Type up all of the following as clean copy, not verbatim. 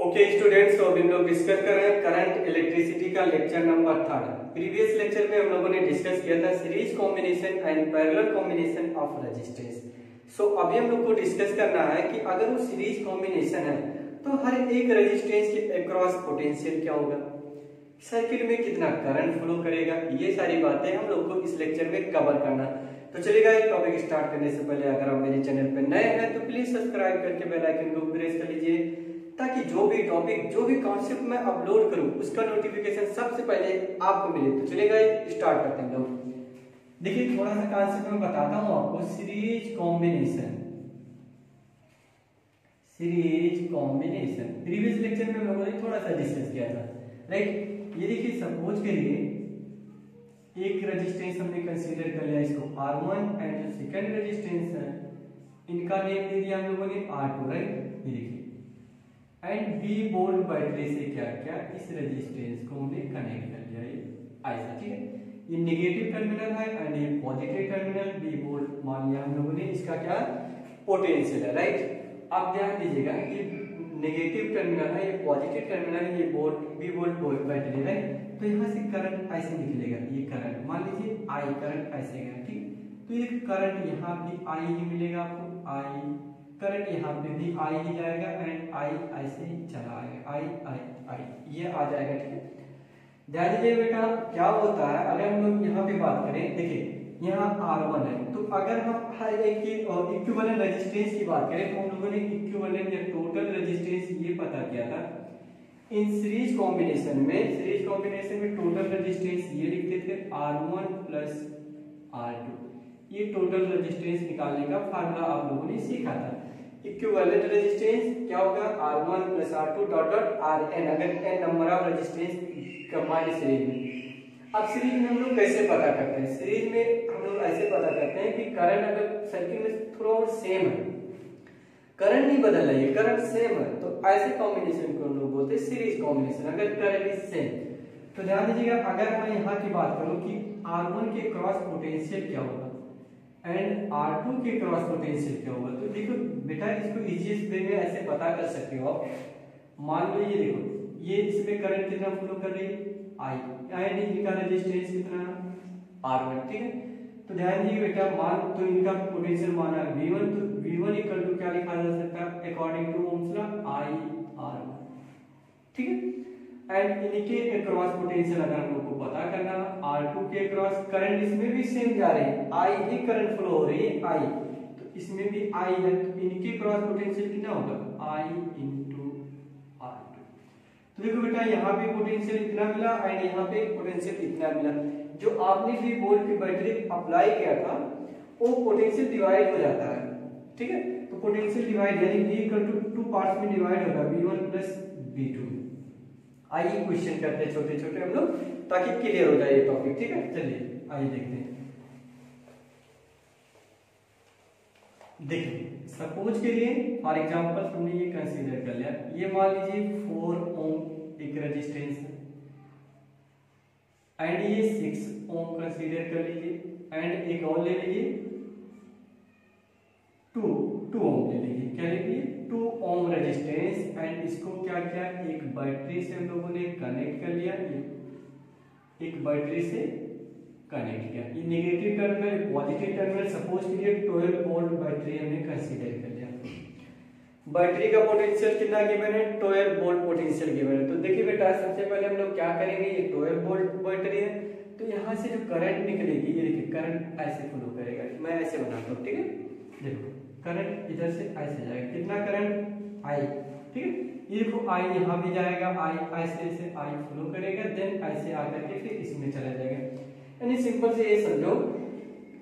Okay students, तो अभी हम लोग डिस्कस कर रहे हैं करंट इलेक्ट्रिसिटी का लेक्चर नंबर 3। प्रीवियस लेक्चर में हम लोगों ने डिस्कस किया था series combination and parallel combination of resistance. So अभी हम लोग को डिस्कस करना है कि अगर वो सीरीज कॉम्बिनेशन है तो हर एक रेजिस्टेंस के अक्रॉस पोटेंशियल क्या होगा, सर्किट में कितना करंट फ्लो करेगा, ये सारी बातें हम लोग को इस लेक्चर में कवर करना। तो चलिएगा, एक टॉपिक स्टार्ट करने से पहले अगर आप मेरे चैनल पर नए हैं तो प्लीज सब्सक्राइब करके बेल आइकन को प्रेस कर लीजिए, ताकि जो भी टॉपिक जो भी कॉन्सेप्ट मैं अपलोड करूं उसका नोटिफिकेशन सबसे पहले आपको मिले। तो चलिएगा स्टार्ट करते हैं लोग। देखिए, थोड़ा सा कॉन्सेप्ट मैं बताता हूं आपको। सीरीज कॉम्बिनेशन प्रीवियस लेक्चर में हम लोगों ने थोड़ा सा डिस्कस किया था, राइट। ये देखिए, सपोज करिए एक रेजिस्टेंस हमने कंसीडर कर लिया इसको R1 एंड जो सेकंड रेजिस्टेंस है इनका नेम दे दिया हम लोगों ने R2, राइट। ये देखिए, एंड बी वोल्ट बैटरी से क्या क्या इस रेजिस्टेंस को हमने कनेक्ट कर लिया, ये ऐसा, ठीक है। ये नेगेटिव टर्मिनल है एंड ये पॉजिटिव टर्मिनल, बी वोल्ट मान लिया हम लोगों ने, इसका क्या पोटेंशियल है, राइट। आप ध्यान दीजिएगा कि नेगेटिव टर्मिनल है, ये पॉजिटिव टर्मिनल है, ये volt B volt battery, right. तो यहाँ से करंट ऐसे निकलेगा, ये करंट मान लीजिए आई करंट ऐसे गया, ठीक। तो ये करंट यहाँ भी आई ही मिलेगा आपको, आई करंट यहाँ पे भी आई ही जाएगा एंड आई ऐसे ही चला आएगा, आई आई आई ये आ जाएगा, ठीक है। ध्यान दीजिए बेटा, क्या होता है अगर हम लोग यहाँ पे बात करें, देखिए यहाँ R1 है, तो अगर हम हर एक की इक्विवेलेंट रेजिस्टेंस की बात करें तो हम लोगों ने इक्विवेलेंट या टोटल रेजिस्टेंस ये पता किया था। इन सीरीज कॉम्बिनेशन में टोटल रेजिस्टेंस ये लिखते थे R1 प्लस R2। ये टोटल रेजिस्टेंस निकालने का फार्मूला आप लोगों ने सीखा था। इक्विवेलेंट रेजिस्टेंस क्या होगा, R1 plus R2 dot dot Rn, अगर n number of resistance combined series में। अब सीरीज में हम लोग कैसे पता करते हैं, सीरीज में हम लोग ऐसे पता करते हैं कि करंट अगर सर्किट में थोड़ा और सेम है, करंट नहीं बदल रही है, करंट सेम है, तो ऐसे कॉम्बिनेशन को हम लोग बोलते हैं सीरीज कॉम्बिनेशन, अगर करंट इज सेम। तो ध्यान दीजिएगा, अगर मैं यहाँ की बात करूँ कि R1 के क्रॉस पोटेंशियल क्या होगा एंड R2 के क्रॉस पोटेंशियल क्या होगा, तो देखो बेटा, इसको इजीएस्ट वे में ऐसे पता कर सकते हो आप। मान लो ये देखो, ये इसमें करंट कितना फ्लो कर रही है, I एंड इनका रेजिस्टेंस कितना R1, ठीक है। तो ध्यान दीजिए बेटा, मान तो इनका पोटेंशियल माना V1, तो V1 इक्वल टू क्या लिखा जा सकता है according to Ohm's law, I R1, ठीक है। एंड इनके अक्रॉस पोटेंशियल अगर हम लोग को पता करना, R2 के अक्रॉस करंट इसमें भी सेम जा रही है, I ही करंट फ्लो हो रही है, I, तो इसमें भी I है, तो इनके क्रॉस पोटेंशियल कितना होगा, I इंटू R2। तो देखो बेटा, यहाँ पे पोटेंशियल इतना मिला एंड यहाँ पे पोटेंशियल इतना मिला। जो आपने भी वोल्ट की बैटरी अप्लाई किया था वो पोटेंशियल डिवाइड हो जाता है, ठीक है। तो पोटेंशियल डिवाइड यानी V इक्वल टू 2 पार्ट्स में डिवाइड होगा, V1 प्लस V2। आइए क्वेश्चन करते हैं छोटे छोटे हम लोग, ताकि क्लियर हो जाए ये टॉपिक, ठीक है। चलिए आइए देखते हैं। देखिए, सपोज के लिए फॉर एग्जांपल हमने ये कंसीडर कर लिया, ये मान लीजिए 4 ओम एक रेजिस्टेंस है एंड ये 6 ओम कंसीडर कर लीजिए एंड एक और ले लीजिए 2 ओम ले लीजिए, क्या ले लीजिए 2 ओम रेजिस्टेंस एंड इसको क्या किया, एक बैटरी से हम लोगों ने कनेक्ट कर लिया, एक बैटरी से कनेक्ट किया। ये negative terminal positive terminal, suppose कीजिए 12 वोल्ट बैटरी हमने कंसीडर कर लिया। बैटरी का पोटेंशियल कितना गिवन है, 12 वोल्ट पोटेंशियल गिवन है। तो देखिए बेटा, सबसे पहले हम लोग क्या करेंगे, ये 12 वोल्ट बैटरी है, तो यहाँ से जो करंट निकलेगी, ये देखिए करंट ऐसे फ्लो करेगा, मैं ऐसे बनाता हूँ, ठीक है। देखो करंट इधर से ऐसे जाएगा, कितना करंट I, ठीक है। ये देखो I यहाँ भी जाएगा, I ऐसे I फ्लो करेगा, देन ऐसे आकर के फिर इसमें चला जाएगा। यानी सिंपल से ये समझो,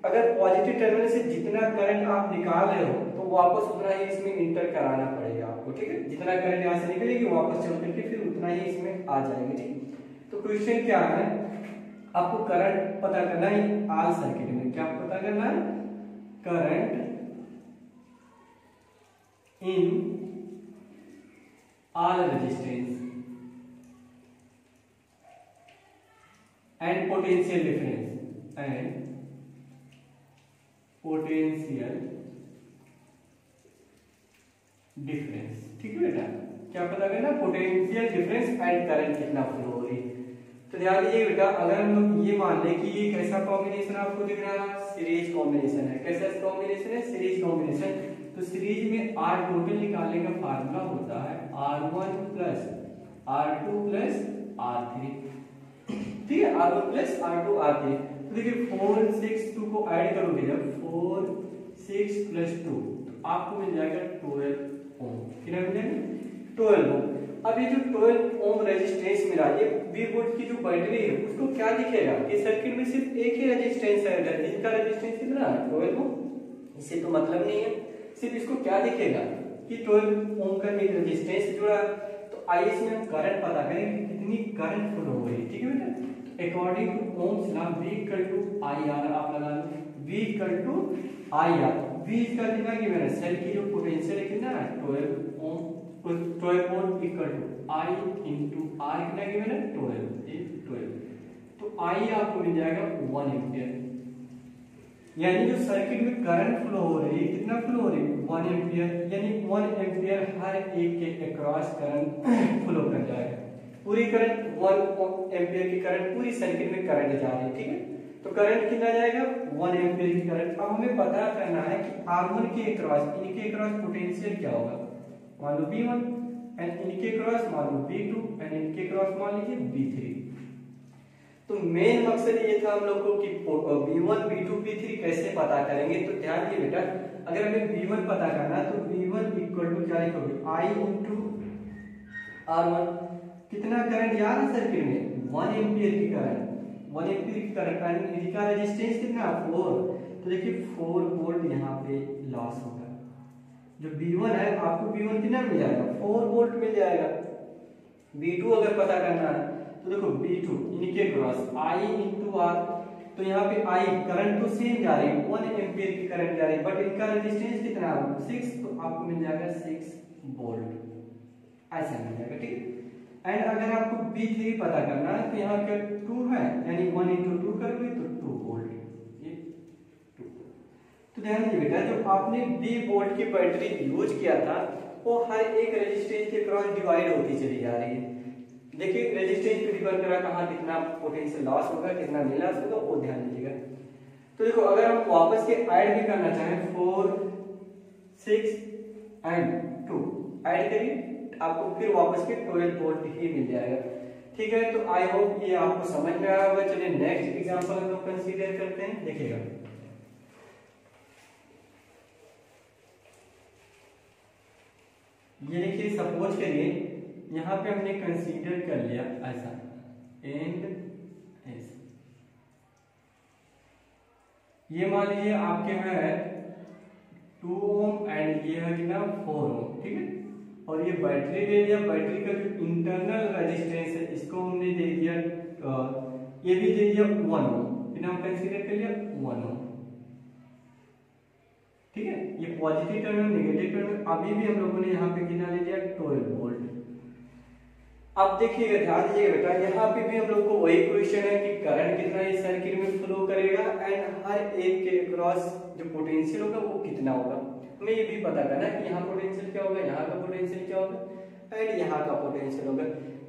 अगर पॉजिटिव टर्मिनल से जितना करंट आप निकाल रहे हो तो वापस उतना ही इसमें इंटर कराना पड़ेगा आपको, ठीक है। जितना करंट यहाँ से निकलेगी वापस चल करके फिर उतना ही इसमें आ जाएगी, ठीक। तो क्वेश्चन क्या है, आपको करंट पता करना है आल सर्किट में, क्या पता करना है, current in all resistance and potential difference ठीक है बेटा। क्या पता करना, पोटेंशियल डिफरेंस एंड करंट कितना फ्लो हो रही है। तो ध्यान दीजिए बेटा, अगर हम लोग ये मान ले कि ये कैसा कॉम्बिनेशन आपको दिख रहा है, सीरीज कॉम्बिनेशन है। कैसा कॉम्बिनेशन है, सीरीज कॉम्बिनेशन। तो सीरीज में आर टोटल निकालने का फार्मूला होता है R1 plus R2 plus R3, ठीक है, R1 प्लस R2 R3। तो देखिए 4 6 2 को ऐड करोगे जब 4 6 प्लस 2 तो आपको मिल जाएगा 12 ओम। कितना मिल जाएगा, 12 ओम। अब ये जो 12 ओम रेजिस्टेंस मिला, ये V वोल्ट की जो बैटरी है उसको क्या दिखेगा कि सर्किट में सिर्फ एक ही रेजिस्टेंस है, इनका रेजिस्टेंस कितना है, 12 ओम। इससे तो मतलब नहीं है, सिर्फ इसको क्या दिखेगा कि 12 ओम का एक रेजिस्टेंस जुड़ा है। तो आइए इसमें हम करंट पता करें कि कितनी करंट फ्लो हो रही है, ठीक है बेटा। According to Ohm's law V equal to IR आप लगा लो, V equal to IR। V इसका कितना कि मेरा सेल की जो पोटेंशियल है कितना है 12 ohm, 12 volt equal to I into R कितना कि मेरा 12। तो I आपको मिल जाएगा 1 एम्पियर। यानी जो सर्किट में करंट फ्लो हो रही है, कितना फ्लो हो रही है 1 एम्पियर। यानी 1 एम्पियर हर एक के अक्रॉस करंट फ्लो कर जाएगा। पूरी करंट 1 एम्पियर की करंट पूरी सर्किट में करंट जा रही है, ठीक है। तो करंट कितना जाएगा 1 एम्पियर की करंट। अब हमें पता करना है कि R1 के अक्रॉस, इनके अक्रॉस पोटेंशियल क्या होगा, मान लो V1 एंड इनके अक्रॉस मान लो V2 एंड इनके अक्रॉस मान लीजिए V3। तो मेन मकसद ये था हम लोग को कि V1 V2 V3 कैसे पता करेंगे। तो ध्यान दिए बेटा, अगर हमें V1 पता करना तो V1 इक्वल टू क्या लिखोगे I इंटू R1। कितना करंट याद है सर्किट में 1 एम्पियर की करंट, 1 एम्पियर की करंट एंड इनका रेजिस्टेंस कितना 4। तो देखिए 4 वोल्ट यहाँ पे लॉस होगा। जो V1 है आपको V1 कितना मिल जाएगा 4 वोल्ट मिल जाएगा। V2 अगर पता करना है तो देखो V2 इनके क्रॉस I इंटू R। तो यहाँ पे I करंट तो सेम जा रही है, 1 एम्पियर की करंट जा रही है, बट इनका रेजिस्टेंस कितना है 6। तो आपको मिल जाएगा 6 वोल्ट, ऐसा मिल जाएगा, ठीक है। एंड अगर आपको V3 पता करना है तो यहाँ पे 2 है, यानी 1 इंटू 2 करोगे तो 2 वोल्ट, ये 2। तो ध्यान दीजिए बेटा, जो आपने V वोल्ट की बैटरी यूज किया था वो हर एक रेजिस्टेंस के क्रॉस डिवाइड होती चली जा रही है। देखिए रेजिस्टेंस पे डिपेंड करा कहाँ कितना पोटेंशियल लॉस होगा, कितना नहीं लॉस होगा, वो ध्यान दीजिएगा। तो देखो अगर हम वापस के ऐड भी करना चाहें 4 6 एंड 2 ऐड करिए आपको फिर वापस के 12 वोल्ट ही मिल जाएगा, ठीक है। तो आई होप ये आपको समझ में आया होगा। चलिए नेक्स्ट एग्जांपल हम लोग कंसीडर करते हैं, देखिएगा। ये देखिए सपोज करिए यहाँ पे हमने कंसीडर कर लिया ऐसा एंड ऐसा, ये मान लीजिए आपके है 2 ओम एंड ये है कितना 4 ओम, ठीक है। और ये बैटरी ले लिया, बैटरी का जो इंटरनल रेजिस्टेंस है इसको हमने दे दिया, ये भी दे दिया 1 ओम, फिर हम कंसीडर कर लिया 1 ओम, ठीक है। ये पॉजिटिव टर्मिनल नेगेटिव टर्मिनल, अभी भी हम लोगों ने यहाँ पे कितना ले लिया 12 वोल्ट। अब देखिएगा ध्यान दीजिएगा बेटा, यहाँ पे भी हम लोग को वही क्वेश्चन है कि करंट कितना इस सर्किट में फ्लो करेगा एंड हर एक के क्रॉस जो पोटेंशियल होगा वो कितना होगा। हमें ये भी पता करना है कि यहाँ पोटेंशियल क्या होगा, यहाँ का पोटेंशियल क्या होगा एंड यहाँ का पोटेंशियल होगा।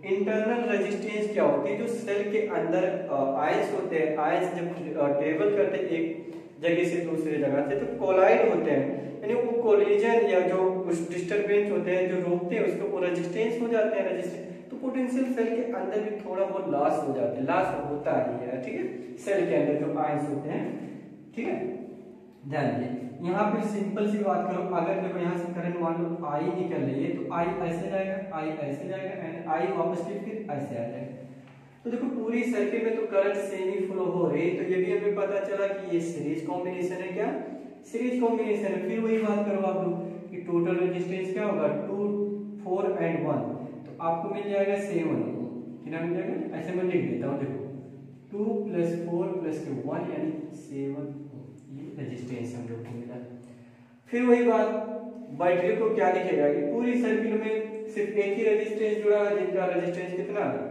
इंटरनल रेजिस्टेंस क्या होती है, जो सेल के अंदर आयंस होते हैं, आयंस जब ट्रेवल करते हैं एक जगह से दूसरे जगह से तो कोलाइड होते हैं, यानी वो कोलिजन या जो कुछ डिस्टरबेंस होते हैं जो रोकते हैं उसको वो रेजिस्टेंस हो जाते हैं, रेजिस्टेंस तो पोटेंशियल सेल के अंदर भी थोड़ा बहुत लॉस हो जाता है, लॉस होता ही है, ठीक है। सेल के अंदर जो आयंस होते हैं, ठीक है। ध्यान दीजिए यहाँ पे सिंपल सी बात करो, अगर देखो यहाँ से करंट मान लो I निकल रही है तो I ऐसे जाएगा, I ऐसे जाएगा एंड I वापस फिर ऐसे आ जाएगा। तो देखो पूरी सर्किट में तो करंट सेम ही फ्लो हो रही है। तो ये भी हमें पता चला कि ये सीरीज कॉम्बिनेशन है, क्या सीरीज कॉम्बिनेशन है। फिर वही बात करो आप लोग कि टोटल रेजिस्टेंस क्या होगा 2 4 एंड 1, तो आपको मिल जाएगा 7 कितना मिल जाएगा, ऐसे मैं लिख देता हूँ, देखो 2 + 4 + 1 यानी 7 ये रेजिस्टेंस हम लोग को मिला। फिर वही बात बैटरी को क्या दिखेगा कि पूरी सर्किट में सिर्फ एक ही रेजिस्टेंस जुड़ा है जिनका रेजिस्टेंस कितना है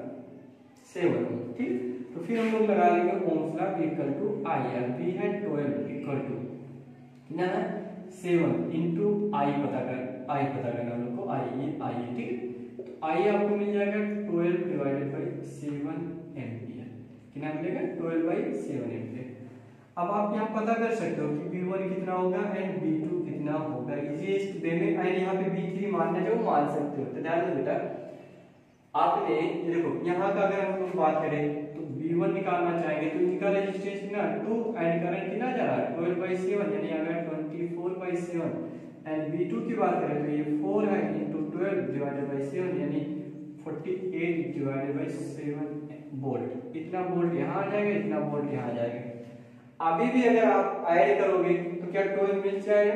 7, ठीक। तो फिर हम लोग लगा लेंगे Ohm's law equal to IR, V है 12 इक्वल टू कितना है 7 इंटू I पता करना हम लोग को, I ये ठीक है। आई आपको मिल जाएगा 12 डिवाइडेड बाई 7 एम्पियर। कितना मिलेगा? 12 बाई 7 एम्पियर। अब आप यहाँ पता कर सकते हो कि V1 कितना होगा एंड V2 कितना होगा इजीएस्ट वे में, एंड यहाँ पे V3 मानना जो मान सकते हो। तो ध्यान दो बेटा, आपने ये देखो यहाँ का अगर हम लोग बात करें तो V1 निकालना चाहेंगे तो इनका रेजिस्टेंस कितना 2 एंड करंट कितना जा रहा है 12 बाई 7 यानी आ गया 24 बाई 7, एंड V2 की बात करें तो ये 4 है इंटू 12 डिवाइडेड बाई 7 यानी 48 डिवाइडेड बाई 7 वोल्ट। इतना वोल्ट यहाँ आ जाएगा, इतना वोल्ट यहाँ आ जाएगा। अभी भी अगर आप ऐड करोगे तो क्या 12 मिल जाएगा?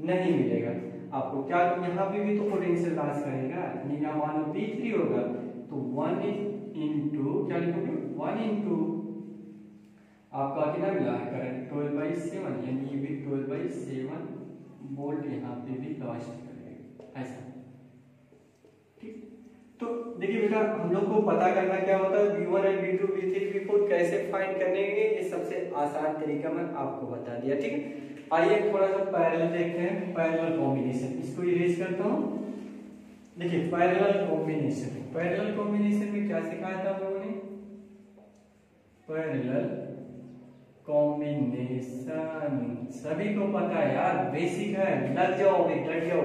नहीं मिलेगा आपको। क्या यहाँ पे भी तो पोटेंशियल लॉस करेगा, यहाँ मान लो V3 होगा तो 1 इंटू क्या लिखोगे 1 इंटू आपका कितना मिला है करंट 12 बाई 7 यानी ये भी 12 बाई 7 वोल्ट यहाँ पे भी लॉस करेगा ऐसा। ठीक, तो देखिए बेटा हम लोग को पता करना क्या होता है V1 and V2 V3 V4 कैसे फाइंड करने के, ये सबसे आसान तरीका मैं आपको बता दिया। ठीक है, आइए थोड़ा सा पैरेलल देखते हैं, पैरेलल कॉम्बिनेशन। इसको इरेज करता हूं। देखिए पैरेलल कॉम्बिनेशन, पैरेलल कॉम्बिनेशन में क्या सिखाया था हम लोगों ने? पैरेलल कॉम्बिनेशन सभी को पता है यार, बेसिक है, लग जाओ भाई, डट जाओ।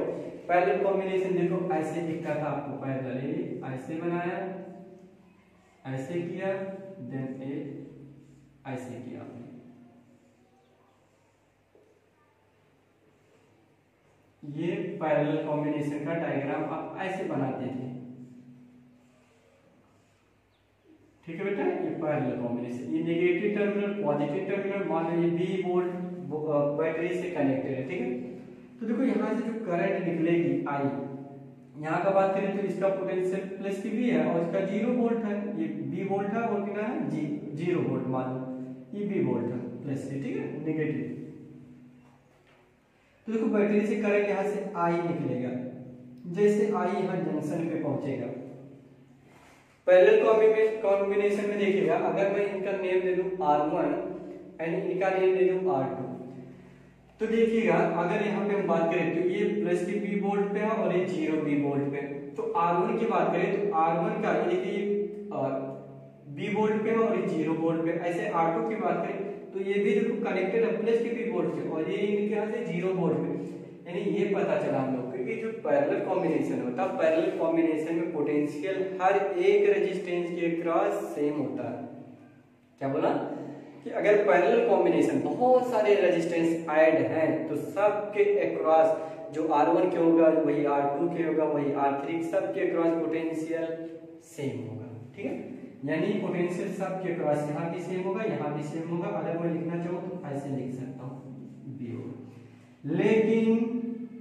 पैरेलल कॉम्बिनेशन देखो ऐसे दिखता था आपको, पैरेलल ऐसे बनाया, ऐसे किया, देन ए ऐसे किया आपने। ये पैरेलल कॉम्बिनेशन का डायग्राम आप ऐसे बनाते थे। ठीक है बेटा, ये पैरेलल कॉम्बिनेशन, ये नेगेटिव टर्मिनल पॉजिटिव टर्मिनल मान लो ये V वोल्ट बैटरी से कनेक्टेड है। ठीक है, तो देखो यहाँ से जो करंट निकलेगी I, यहाँ का बात करें तो इसका पोटेंशियल प्लस की भी है और इसका 0 वोल्ट है, ये B वोल्ट है और कितना है 0 वोल्ट मान लो, ये B वोल्ट है प्लस से। ठीक है, नेगेटिव। तो देखो बैटरी से करंट यहाँ से I निकलेगा, जैसे I यहाँ जंक्शन पे पहुंचेगा। पैरेलल कॉम्बिनेशन में देखिएगा, अगर मैं इनका नेम दे दूं R1 एंड इनका नेम दे दूं R2, तो देखिएगा अगर यहाँ पे हम बात करें तो ये प्लस की B वोल्ट पे है और ये 0 B वोल्ट पे। तो R1 की बात करें तो R1 का ये देखिए B वोल्ट पे है और ये 0 वोल्ट पे। ऐसे R2 की बात करें तो ये भी देखो कनेक्टेड है प्लस की B वोल्ट से और ये इनके यहाँ से 0 वोल्ट पे। यानी ये पता चला हम लोग क्योंकि जो पैरेलल कॉम्बिनेशन होता है, पैरेलल कॉम्बिनेशन में पोटेंशियल हर एक रेजिस्टेंस के क्रॉस सेम होता है। क्या बोला कि अगर पैरेलल कॉम्बिनेशन बहुत सारे रेजिस्टेंस ऐड हैं तो सबके अक्रॉस जो R1 के होगा वही R2 के होगा वही R3, सबके अक्रॉस पोटेंशियल सेम होगा। ठीक है, यानी पोटेंशियल सबके अक्रॉस यहाँ भी सेम होगा, यहाँ भी सेम होगा। अगर मैं लिखना चाहूँ तो ऐसे लिख सकता हूँ B होगा, लेकिन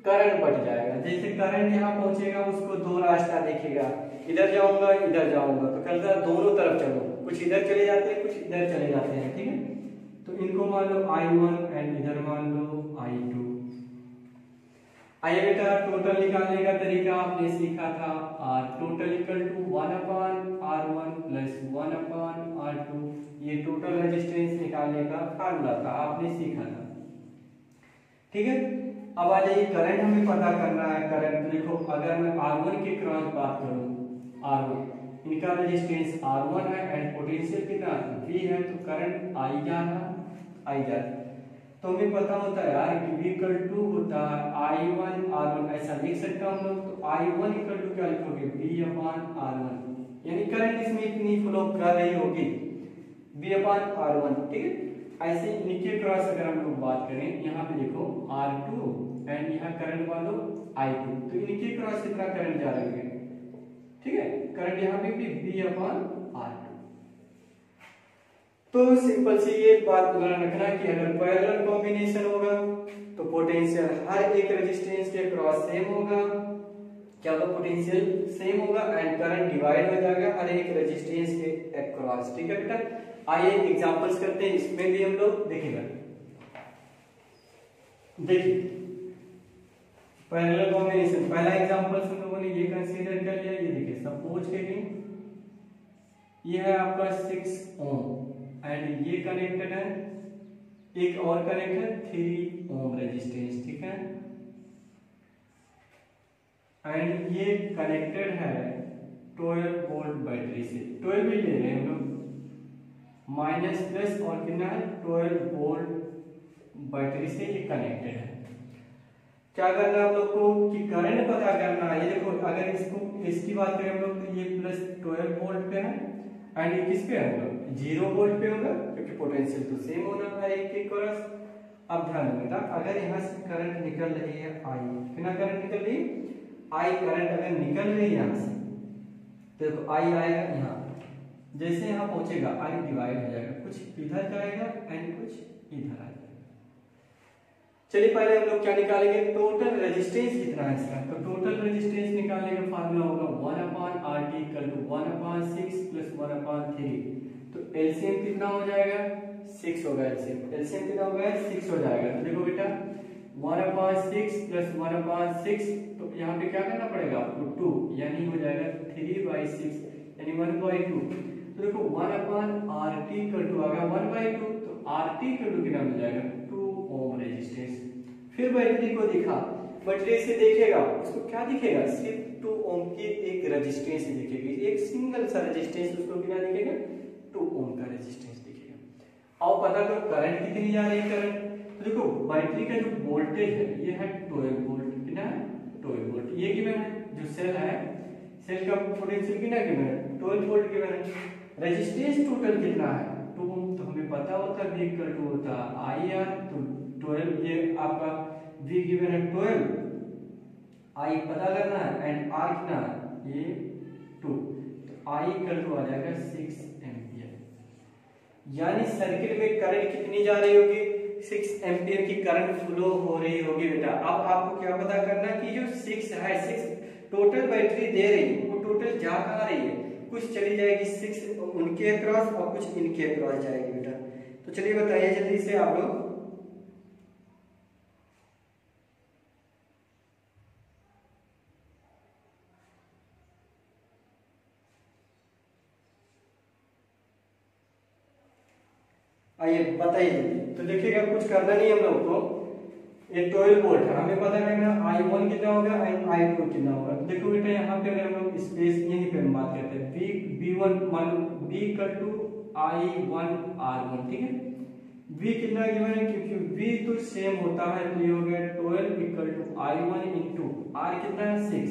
करंट बढ़ जाएगा। जैसे करंट यहाँ पहुंचेगा उसको दो रास्ता देखेगा, इधर जाऊंगा इधर जाऊंगा, तो कहता है दोनों तरफ चलो, कुछ इधर चले जाते हैं कुछ इधर चले जाते हैं। ठीक है, तो इनको मान लो I1 एंड इधर मान लो I2। आइए बेटा टोटल निकालने का तरीका आपने सीखा था, R total equal to 1/R1 plus 1/R2। ये टोटल रेजिस्टेंस निकालने का फार्मूला था, आपने सीखा था। ठीक है, अब आ जाइए करंट हमें पता करना है। करंट तो देखो अगर मैं R1 के क्रॉस बात करूं, R1 इनका रेजिस्टेंस R1 है एंड पोटेंशियल कितना V है, तो करंट I जा रहा। तो हमें पता होता है यार कि V इक्वल टू होता है I1 R1, ऐसा लिख सकता हूं हम लोग। तो I1 इक्वल टू क्या लिखोगे V/R1, यानी करंट इसमें इतनी फ्लो कर रही होगी V/R1। ठीक है, ऐसे इनके क्रॉस अगर हम लोग बात करें, यहाँ पे देखो R2 एंड यहाँ करंट मान लो I2, तो इनके क्रॉस इतना करंट जा रहा है। ठीक है, करंट यहाँ पे भी V/R2। तो सिंपल सी एक बात ध्यान रखना कि अगर पैरेलल कॉम्बिनेशन होगा तो पोटेंशियल हर एक रेजिस्टेंस के क्रॉस सेम होगा। क्या होगा, पोटेंशियल सेम होगा एंड करंट डिवाइड हो जाएगा हर एक रेजिस्टेंस के अक्रॉस। ठीक है बेटा, आइए एग्जांपल्स करते हैं, इसमें भी हम लोग देखेंगे। देखिए पैरेलल कॉम्बिनेशन पहला एग्जांपल हम लोगों ने ये कंसीडर कर लिया। ये देखिए सपोज करिए ये है आपका 6 ओम एंड ये कनेक्टेड है, एक और कनेक्टेड 3 ओम रेजिस्टेंस। ठीक है, एंड ये कनेक्टेड है 12 वोल्ट बैटरी से, 12 भी ले रहे हैं हम लोग, माइनस प्लस और कितना है 12 वोल्ट बैटरी से ये कनेक्टेड है। क्या करना है हम लोग को कि करंट पता करना है। ये देखो अगर इसकी बात करें हम लोग तो ये प्लस 12 वोल्ट पे है एंड ये किस पे है हम लोग 0 वोल्ट पे होगा, क्योंकि पोटेंशियल तो सेम होना है एक के क्रॉस। अब ध्यान देना अगर यहाँ से करंट निकल रही है आई, कितना करंट निकल रही है आई, करंट अगर निकल रही है यहाँ से तो देखो आई आएगा यहाँ, जैसे यहाँ पहुंचेगा आई डिवाइड हो जाएगा, कुछ इधर जाएगा एंड कुछ इधर आएगा। चलिए पहले हम लोग क्या निकालेंगे, टोटल रेजिस्टेंस कितना है इसका। तो टोटल रेजिस्टेंस निकालने का फार्मूला होगा 1/RT = 1/6 + 1/3। तो एलसीएम कितना हो जाएगा 6 होगा, एलसीएम कितना होगा 6 हो जाएगा। तो देखो बेटा 1/6 + 1/6, तो यहाँ पे क्या करना पड़ेगा आपको 2, यानी हो जाएगा 3/6 यानी 1/2। तो देखो 1/RT = आ गया 1/2, तो RT = कितना मिल जाएगा 2 ओम रेजिस्टेंस। फिर बैटरी को दिखा, बैटरी से देखेगा उसको क्या दिखेगा, सिर्फ 2 ओम की एक रेजिस्टेंस दिखेगी, एक सिंगल सा रेजिस्टेंस उसको क्या दिखेगा 2 ओम का रेजिस्टेंस दिखेगा। और पता करो करंट कितनी जा रही है करंट। तो देखो बैटरी का जो वोल्टेज है ये है 12 वोल्ट, कितना है 12 वोल्ट, ये गिवन है। जो सेल है सेल का पोटेंशियल कितना गिवन है 12 वोल्ट गिवन है। रेजिस्टेंस टोटल कितना है 2 ओम, तो हमें पता होता है V = होता IR, तो 12 ये आपका V गिवन है 12, I पता करना है एंड R कितना है ये 2, तो I = आ जाएगा 6 एम्पियर। यानी सर्किट में करंट कितनी जा रही होगी 6 एम्पियर की करंट फ्लो हो रही होगी बेटा। अब आपको क्या पता करना कि जो 6 है 6 टोटल बैटरी दे रही है वो टोटल जा कहाँ रही है, कुछ चली जाएगी 6 उनके अक्रॉस और कुछ इनके अक्रॉस जाएगी बेटा। तो चलिए बताइए जल्दी से आप लोग। आइए बताइए। तो देखिएगा कुछ करना नहीं हम लोग को, ये 12 वोल्ट है, हमें पता करना I1 कितना होगा एंड I2 कितना होगा। तो देखो बेटा यहाँ पे अगर हम लोग स्पेस यहीं पे हम बात करते हैं V1 मान V = I1R1, ठीक है। V कितना गिवन है, क्योंकि V तो सेम होता है, तो ये हो गया 12 = I1 × R कितना है 6,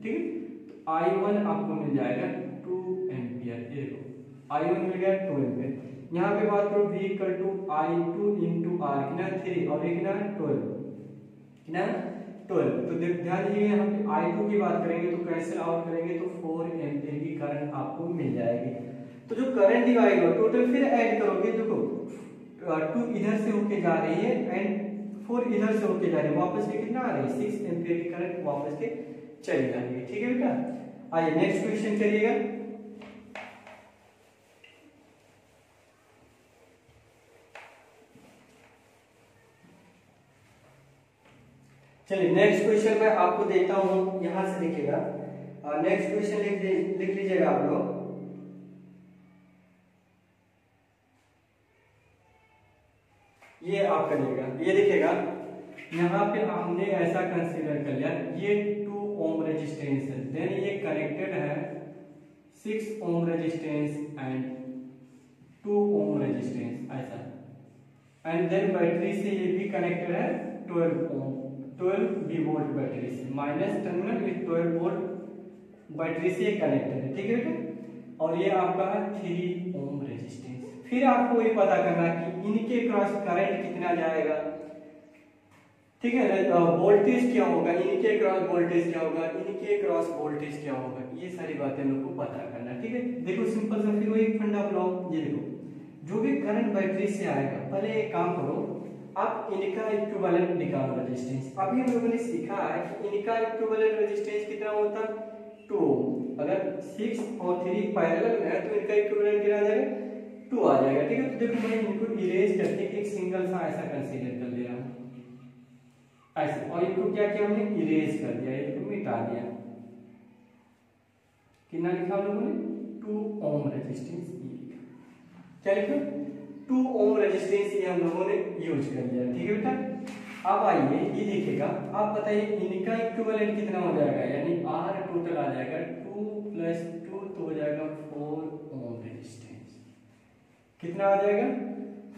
ठीक है। तो I1 आपको मिल जाएगा 2 एम्पियर, ये देखो I1 मिल गया 2 एम्पियर। यहाँ पे बात करो V = I2 × R कितना 3 और ये कितना 12 कितना 12। तो ध्यान दीजिए यहाँ पे I2 की बात करेंगे तो कैंसिल आउट करेंगे तो 4 एम्पियर की करंट आपको मिल जाएगी। तो जो करंट डिवाइड हो टोटल फिर ऐड करोगे, देखो 2 इधर से होके जा रही है एंड 4 इधर से होके जा रही है, वापस ये कितना आ रही है 6 एम्पियर की करंट वापस के चली जा रही है, ठीक है बेटा। आइए नेक्स्ट क्वेश्चन करिएगा। चलिए नेक्स्ट क्वेश्चन मैं आपको देता हूं, यहां से लिखिएगा। नेक्स्ट क्वेश्चन लिख लीजिएगा आप लोग। ये आप करिएगा, ये देखिएगा यहाँ पे हमने ऐसा कंसीडर कर लिया, ये 2 ओम रेजिस्टेंस है, देन ये कनेक्टेड है 6 ohm resistance and 2 ohm resistance ऐसा, एंड देन बैटरी से ये भी कनेक्टेड है 12 V वोल्ट बैटरी से, minus terminal with 12 volt battery से कनेक्टेड है, ठीक है बेटा। और ये आपका है 3 ओम रेजिस्टेंस। फिर आपको ये पता करना है कि इनके क्रॉस करंट कितना जाएगा, ठीक है। वोल्टेज क्या होगा, इनके क्रॉस वोल्टेज क्या होगा, इनके क्रॉस वोल्टेज क्या होगा, ये सारी बातें लोग को पता करना है, ठीक है। देखो सिंपल सा फिर वही फंडा ब्लॉक, ये देखो जो भी करंट बैटरी से आएगा, पहले एक काम करो आप इनका इक्विवेलेंट निकालो रेजिस्टेंस। अभी हम लोगों ने सीखा है कि इनका इक्विवेलेंट रेजिस्टेंस कितना होता है 2 ओम। अगर 6 और 3 पैरेलल में है तो इनका इक्विवेलेंट कितना आ जाएगा 2 आ जाएगा, ठीक है। तो देखो मैं इनको इरेज करके एक सिंगल सा ऐसा कंसीडर कर ले रहा हूं ऐसे, और इनको क्या किया हमने इरेज कर दिया, इनको मिटा दिया। कितना लिखा हम लोगों ने 2 ओम रेजिस्टेंस लिखा, क्या लिखा 2 ओम रेजिस्टेंस ये हम लोगों ने यूज कर लिया, ठीक है बेटा। अब आइए ये देखिएगा, आप बताइए इनका इक्विवेलेंट कितना हो जाएगा, यानी R टोटल आ जाएगा 2 + प्लस 2 तो हो जाएगा 4 ओम रेजिस्टेंस। कितना आ जाएगा?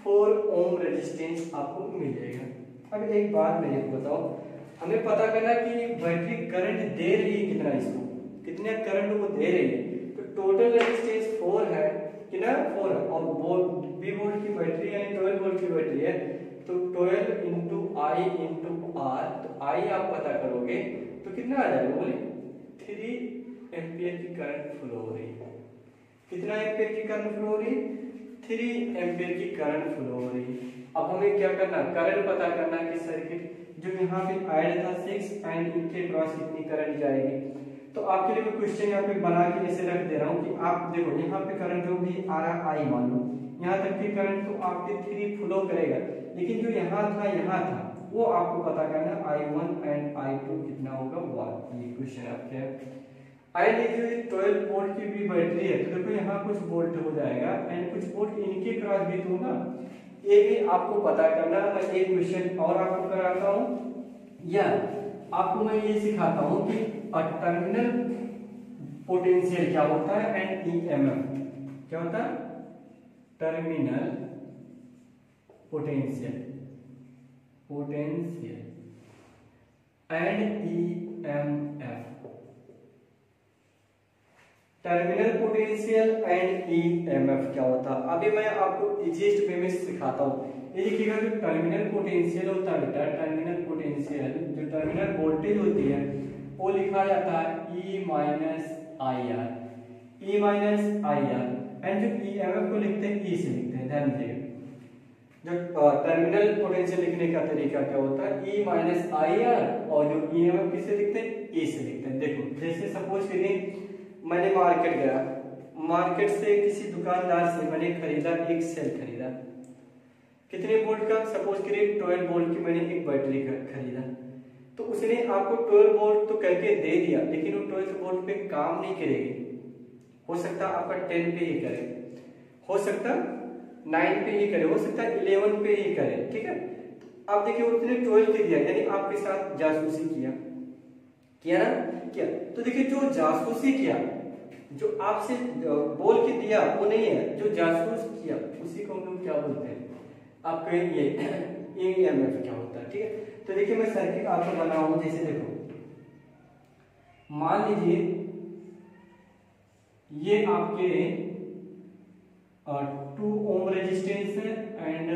4 ओम रेजिस्टेंस आपको मिल जाएगा। अब एक बात मैं आपको बताऊं, हमें पता करना कि बैटरी करंट दे रही है कितना, इसको कितने करंट वो दे रही है। तो टोटल रेजिस्टेंस 4 है, कितना 4 है, और वोल्ट बी वोल्ट की बैटरी यानी 12 वोल्ट की बैटरी है, तो 12 इंटू आई इंटू आर, तो आई आप पता करोगे तो कितना आ जाएगा, बोले 3 एम्पियर की करंट फ्लो हो रही है। कितना एम्पियर की करंट फ्लो हो रही है? 3 एम्पियर की करंट फ्लो हो रही है। अब हमें क्या करना, करंट पता करना कि सर्किट जो यहाँ पे ऐड था 6 एंड इनके क्रॉस कितनी करंट जाएगी। तो आपके लिए मैं क्वेश्चन यहाँ पे बना के ऐसे रख दे रहा हूँ कि आप देखो यहाँ पे करंट जो भी आ रहा आई मान लो, यहाँ तक की करंट तो आपके 3 फ्लो करेगा, लेकिन जो यहाँ था वो आपको पता करना I1 एंड I2 कितना होगा 1। ये क्वेश्चन आपके है। एंड जो 12 वोल्ट की भी बैटरी है, तो देखो यहाँ कुछ वोल्ट हो जाएगा एंड कुछ वोल्ट इनके क्रॉस भी तो होगा, ये भी आपको पता करना। मैं एक क्वेश्चन और आपको कराता हूँ, या आपको मैं ये सिखाता हूँ कि टर्मिनल पोटेंशियल क्या होता है एंड ईएमएफ क्या होता है। Terminal potential and EMF, terminal potential and EMF क्या होता है। अभी मैं आपको इजीएस्ट वे में सिखाता हूँ। ये देखिएगा, जो टर्मिनल पोटेंशियल होता है बेटा, टर्मिनल पोटेंशियल जो टर्मिनल वोल्टेज होती है वो लिखा जाता है E minus I R, E minus I R, and जो ईएमएफ को लिखते हैं E से लिखते हैं। ध्यान दीजिएगा, जो टर्मिनल पोटेंशियल लिखने का तरीका क्या होता है, E माइनस आई आर, और जो ईएमएफ किससे लिखते हैं, E से लिखते हैं। देखो जैसे सपोज करिए मैंने मार्केट गया, मार्केट से किसी दुकानदार से मैंने खरीदा एक सेल खरीदा, कितने वोल्ट का, सपोज करिए 12 वोल्ट की मैंने एक बैटरी खरीदा। तो उसने आपको 12 वोल्ट तो करके दे दिया, लेकिन वो 12 वोल्ट पे काम नहीं करेगी। हो सकता आपका 10 पे ही करे, हो सकता 9 पे ही करे, हो सकता 11 पे ही करे, ठीक है। अब देखिए उसने 12 पे दिया, यानी आपके साथ जासूसी किया ना, किया। तो देखिए जो जासूसी किया, जो आपसे बोल के दिया वो नहीं है, जो जासूस किया उसी को हम लोग क्या बोलते हैं, आप कहेंगे ईएमएफ क्या होता है, ठीक है। तो देखिए मैं सर्किट आपको बनाऊं, जैसे देखो मान लीजिए ये आपके 2 ओम रेजिस्टेंस है एंड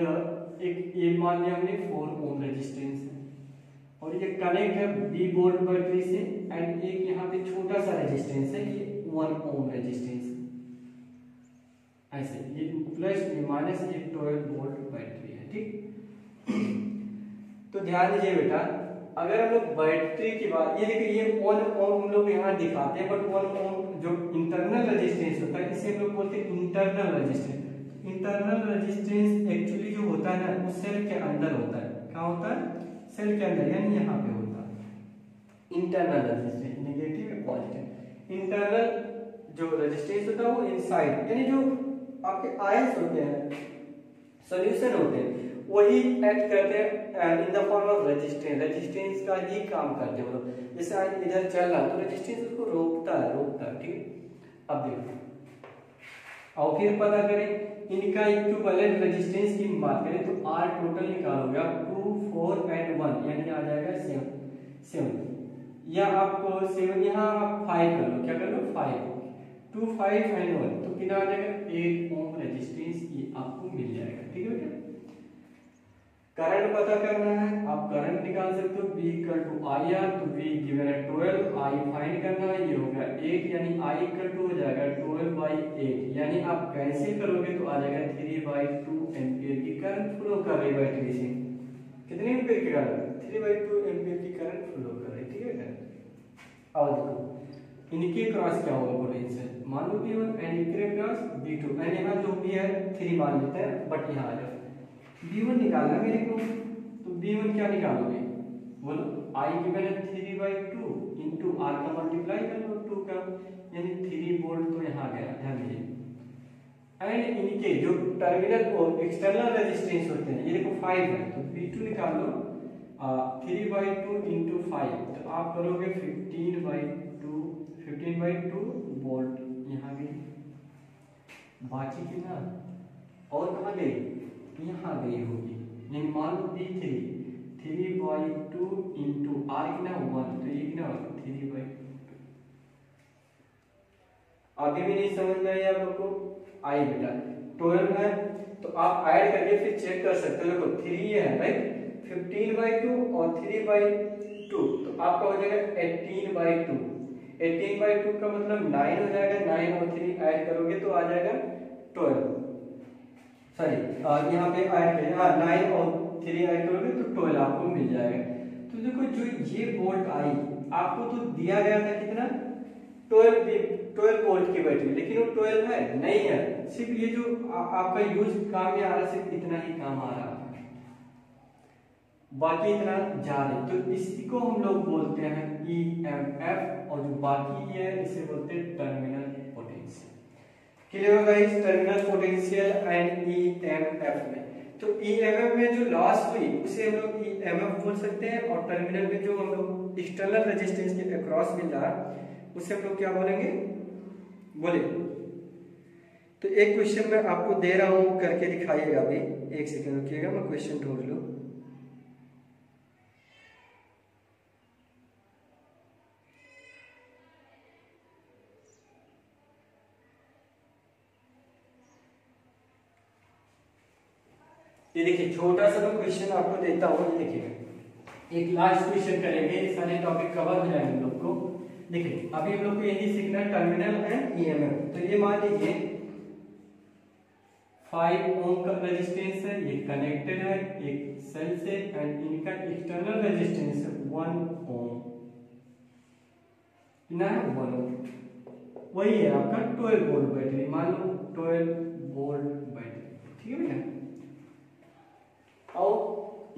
एक ये मान लिया हमने 4 ओम रेजिस्टेंस है, और ये कनेक्ट है बी वोल्ट बैटरी से, एंड एक यहाँ पे छोटा सा रेजिस्टेंस है, ये 1 ओम रेजिस्टेंस है। ऐसे ये प्लस ये माइनस ये 12 वोल्ट बैटरी है, ठीक। तो ध्यान दीजिए बेटा, अगर हम लोग बैटरी की बात, ये देखिए ये 1 ओम हम लोग यहाँ दिखाते हैं, बट 1 ओम जो इंटरनल रेजिस्टेंस होता है इसे हम लोग बोलते हैं internal resistance. Internal resistance actually जो होता है ना वो सेल के अंदर होता है। क्या होता है? सेल के अंदर, यानी यहाँ पे होता है इंटरनल रेजिस्टेंस, नेगेटिव या पॉजिटिव। इंटरनल जो रेजिस्टेंस होता है वो इनसाइड, यानी जो आपके आयंस होते हैं, सॉल्यूशन होते हैं, वही एक्ट करते हैं in the form of resistance. Resistance का ही काम करते हैं वो लोग। जैसे आज इधर चल रहा तो रेजिस्टेंस उसको रोकता है, ठीक है। अब देखो और फिर पता करें इनका इक्विवेलेंट रेजिस्टेंस की बात करें तो R टोटल निकालोगे आप 2, 4 एंड 1, यानी आ जाएगा 7, या आपको 7 यहाँ आप 5 कर लो, क्या कर लो 5, 2, 5 एंड 1, तो कितना आ जाएगा 8 ओम रेजिस्टेंस ये आपको मिल जाएगा, ठीक है बेटा। करंट पता करना है, आप करंट निकाल सकते हो, B equal to I R, तो B गिवन है 12, I फाइंड करना है, ये होगा 8, यानी I इक्वल टू हो जाएगा 12/8, यानी आप कैंसिल करोगे तो आ जाएगा 3/2 एम्पियर की करंट फ्लो कर रही बैटरी से। कितने एम्पियर की करंट? 3/2 एम्पियर की करंट फ्लो कर रही, ठीक है। और देखो इनके क्रॉस क्या होगा पोटेंशियल, मान लो B1 एंड इनके क्रॉस B2, एंड यहाँ जो भी है 3 मान लेते हैं, बट यहाँ आ जाओ B1 निकालना मेरे को, तो B1 क्या निकालोगे बोलो, I गिवन है 3/2 इंटू R का मल्टीप्लाई कर लो 2 का, यानी 3 वोल्ट तो यहाँ गया, ध्यान दीजिए। एंड इनके जो टर्मिनल और एक्सटर्नल रेजिस्टेंस होते हैं, ये देखो 5 है, तो B2 निकाल लो 3/2 इंटू 5, तो आप करोगे 15/2 वोल्ट यहाँ गई, बाकी की ना और कहाँ गई, यहाँ गई होगी। यानी मान लो D3 3/2 इंटू R कितना 1, तो ये कितना 3/2। आगे भी नहीं समझ में आई आप लोग को? आई बेटा 12 है तो आप ऐड करके फिर चेक कर सकते हो। देखो 3 है राइट, 15/2 और 3/2 तो आपका हो जाएगा 18/2। 18/2 का मतलब 9 हो जाएगा, 9 और 3 ऐड करोगे तो आ जाएगा 12। सॉरी यहाँ पे ऐड करें, हाँ 9 और 3 ऐड करोगे तो 12 आपको मिल जाएगा। तो देखो जो ये वोल्ट आई आपको तो दिया गया था कितना 12 वोल्ट की बैटरी, लेकिन वो 12 है नहीं है, सिर्फ ये जो आपका यूज काम में आ रहा है सिर्फ इतना ही काम आ रहा है, बाकी इतना जा रही। तो इसको हम लोग बोलते हैं EMF और जो बाकी ये है इसे बोलते हैं टर्मिनल पोटेंशियल। क्लियर होगा इस टर्मिनल पोटेंशियल एंड EMF में। तो EMF में जो लॉस हुई उसे हम लोग EMF बोल सकते हैं, और टर्मिनल में जो हम लोग एक्सटर्नल रेजिस्टेंस के अक्रॉस मिल रहा है उसे हम लोग क्या बोलेंगे, बोले। तो एक क्वेश्चन मैं आपको दे रहा हूं करके दिखाइएगा अभी, एक सेकंड रुकिएगा मैं क्वेश्चन ढूंढ लूं। ये देखिए छोटा सा मैं क्वेश्चन आपको देता हूँ, ये देखिए एक लास्ट क्वेश्चन करेंगे, सारे टॉपिक कवर हो जाएंगे हम लोग को। देखिए अभी हम लोग को यही सीखना है टर्मिनल एंड EMF। तो ये मान लीजिए 5 ओम का रेजिस्टेंस है, ये कनेक्टेड है एक सेल से, एंड इनका एक्सटर्नल रेजिस्टेंस है 1 ओम, कितना है 1 ओम। वही है आपका 12 वोल्ट बैटरी, मान लो 12 वोल्ट बैटरी, ठीक है भैया। और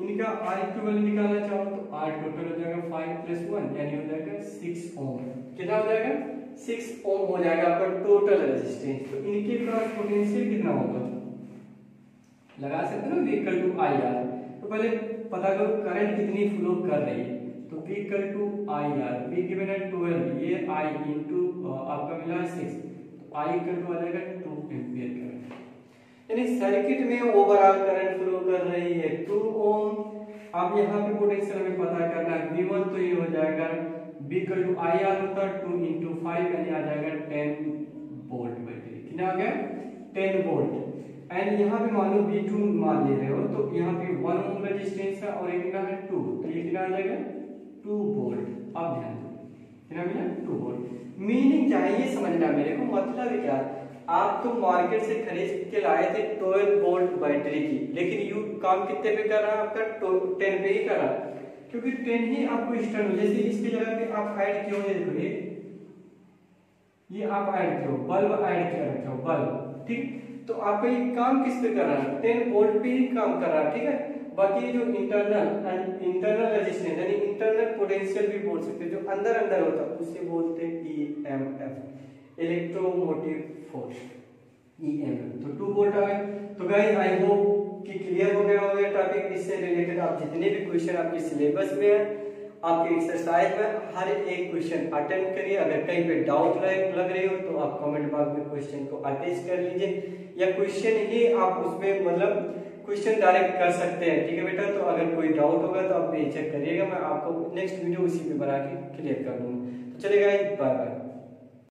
इनका R इक्विवेलेंट निकालना चाहो तो R टोटल हो जाएगा 5 + 1 यानी हो जाएगा 6 ओम। कितना हो जाएगा 6 ओम हो जाएगा आपका टोटल रेजिस्टेंस। तो इनके क्रॉस पोटेंशियल कितना होगा लगा सकते हो ना, V = IR। तो पहले पता करो करंट कितनी फ्लो कर रही है, तो V = IR, V गिवन है 12, ये I इंटू आपका मिला 6, तो I = आ जाएगा 2 एम्पीयर करंट। यानी सर्किट में ओवरऑल करंट फ्लो कर रही है 2 ओम। अब यहाँ पे पोटेंशियल हमें पता करना है V1, तो ये हो जाएगा V = IR होता है 2 × 5 यानी आ जाएगा 10 वोल्ट बैटरी। कितना आ गया 10 वोल्ट। एंड यहाँ पे मान लो V2 मान ले रहे हो, तो यहाँ पे 1 ओम रेजिस्टेंस है और एक कितना है 2, तो ये कितना आ जाएगा 2 वोल्ट। अब ध्यान दो कितना मिला 2 वोल्ट। मीनिंग क्या है ये समझना मेरे को, मतलब क्या, आप तो मार्केट से खरीद के लाए थे 12 वोल्ट बैटरी की, लेकिन यू काम कितने पे कर रहा है आपका 10 पे ही कर रहा है, क्योंकि 10 ही आपको एक्सटर्नल, जैसे इसकी जगह पे आप ऐड किए हो, देखो ये आप ऐड किए हो बल्ब, ऐड किया रखे हो बल्ब, ठीक। तो आपका ये काम किस पे कर रहा है 10 वोल्ट पे ही काम कर रहा है, ठीक है। बाकी जो इंटरनल रेजिस्टेंस यानी इंटरनल पोटेंशियल भी बोल सकते हैं, जो अंदर होता है उसे बोलते हैं EMF, इलेक्ट्रोमोटिव फोर्स, EMF। तो 2 वोल्ट आ गए। तो गाइस आई होप कि क्लियर हो गया होगा टॉपिक। इससे रिलेटेड आप जितने भी क्वेश्चन आपके सिलेबस में है, आपके एक्सरसाइज में, हर एक क्वेश्चन अटेम्प्ट करिए। अगर कहीं पे डाउट लग रही हो तो आप कमेंट बॉक्स में क्वेश्चन को अटैच कर लीजिए, या क्वेश्चन ही आप उसमें मतलब क्वेश्चन डायरेक्ट कर सकते हैं, ठीक है बेटा। तो अगर कोई डाउट होगा तो आप चेक करिएगा, मैं आपको नेक्स्ट वीडियो उसी पे बना के क्लियर कर दूंगा। तो चलिए गाइस बाय बाय।